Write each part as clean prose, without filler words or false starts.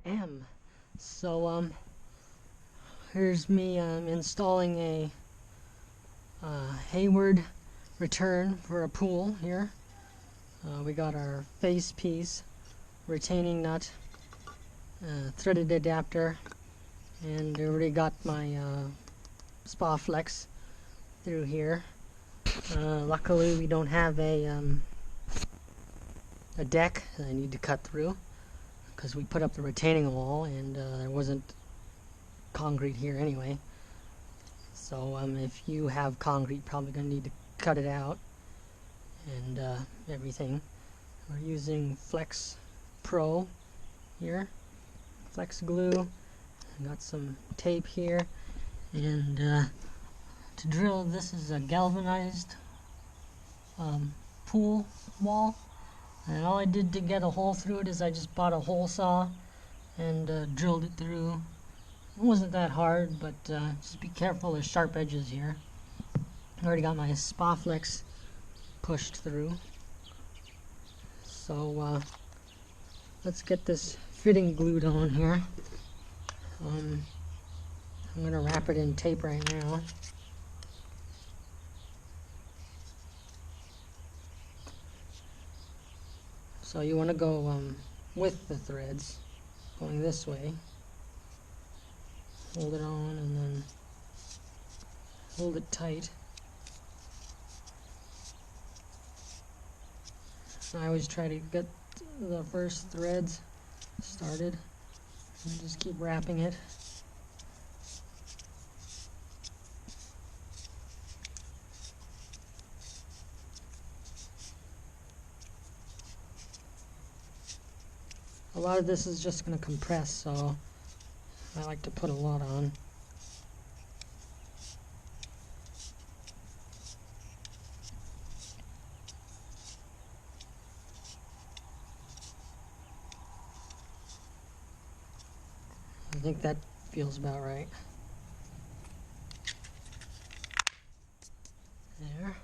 am. So here's me installing a Hayward return for a pool here. We got our face piece, retaining nut, threaded adapter, and I already got my spa flex through here. Luckily we don't have a deck that I need to cut through, because we put up the retaining wall and there wasn't concrete here anyway. So if you have concrete, probably going to need to cut it out and everything. We're using Flex Pro here, Flex glue. Got some tape here, and to drill, this is a galvanized pool wall, and all I did to get a hole through it is I just bought a hole saw and drilled it through. It wasn't that hard, but just be careful, there's sharp edges here. I already got my spa flex pushed through, so let's get this fitting glued on here. I'm going to wrap it in tape right now. So you want to go with the threads, going this way. Hold it on and then hold it tight. I always try to get the first threads started and just keep wrapping it. A lot of this is just going to compress, so I like to put a lot on. I think that feels about right. There.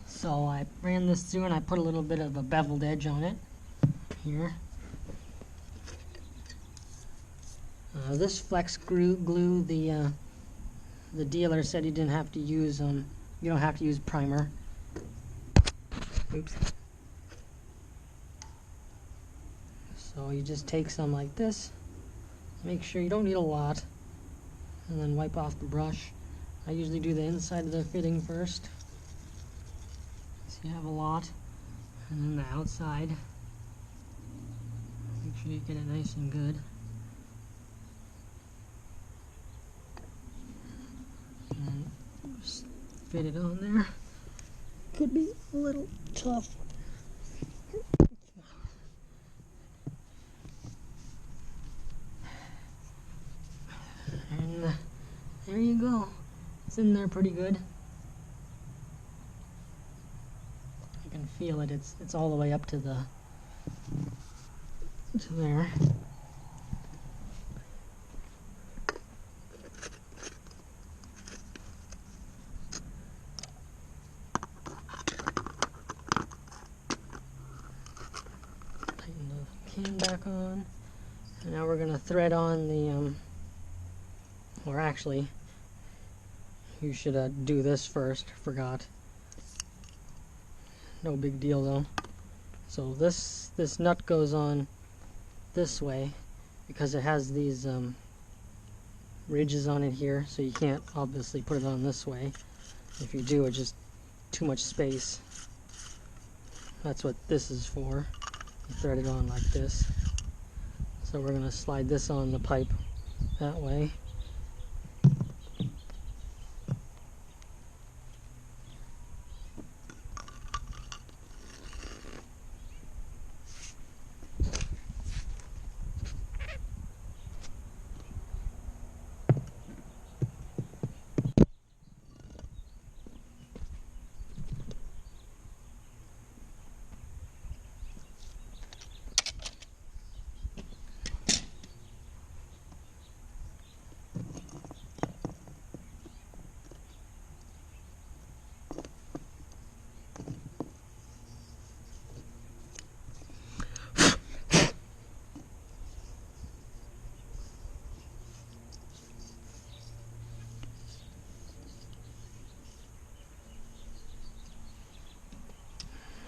So I ran this through and I put a little bit of a beveled edge on it here. This flex glue, the dealer said you didn't have to use you don't have to use primer. Oops. So you just take some like this. Make sure you don't need a lot, and then wipe off the brush. I usually do the inside of the fitting first, so you have a lot, and then the outside. Make sure you get it nice and good. And then just fit it on there. Could be a little tough. And there you go. It's in there pretty good. You can feel it. It's all the way up to there. Tighten the can back on. And now we're gonna thread on the or actually, you should do this first. Forgot. No big deal though. So this nut goes on this way because it has these ridges on it here, so you can't obviously put it on this way. If you do, it's just too much space. That's what this is for. You thread it on like this. So we're going to slide this on the pipe that way.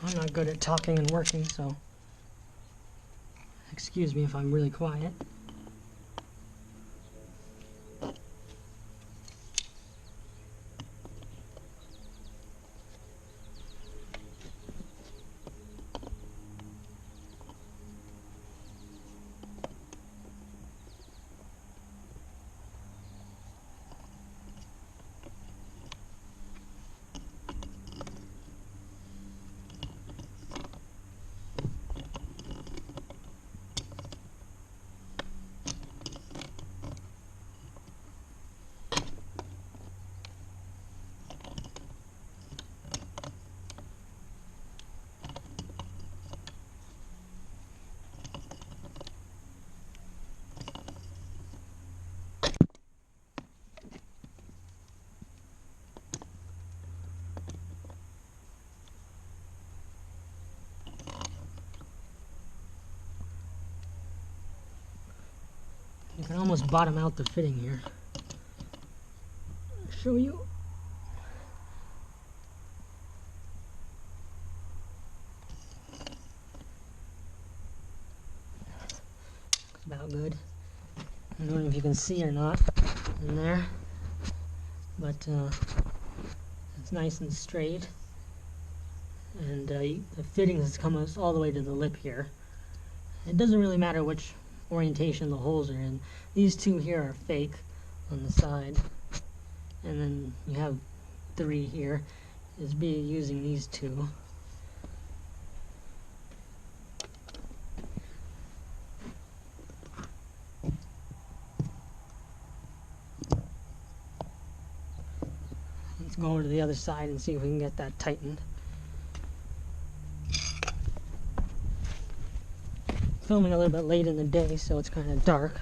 I'm not good at talking and working, so excuse me if I'm really quiet. You can almost bottom out the fitting here. I'll show you. It's about good. I don't know if you can see or not in there, but it's nice and straight. And the fittings come all the way to the lip here. It doesn't really matter which orientation the holes are in. These two here are fake on the side, and then you have 3 here is using these 2. Let's go over to the other side and see if we can get that tightened. Filming a little bit late in the day, so it's kind of dark.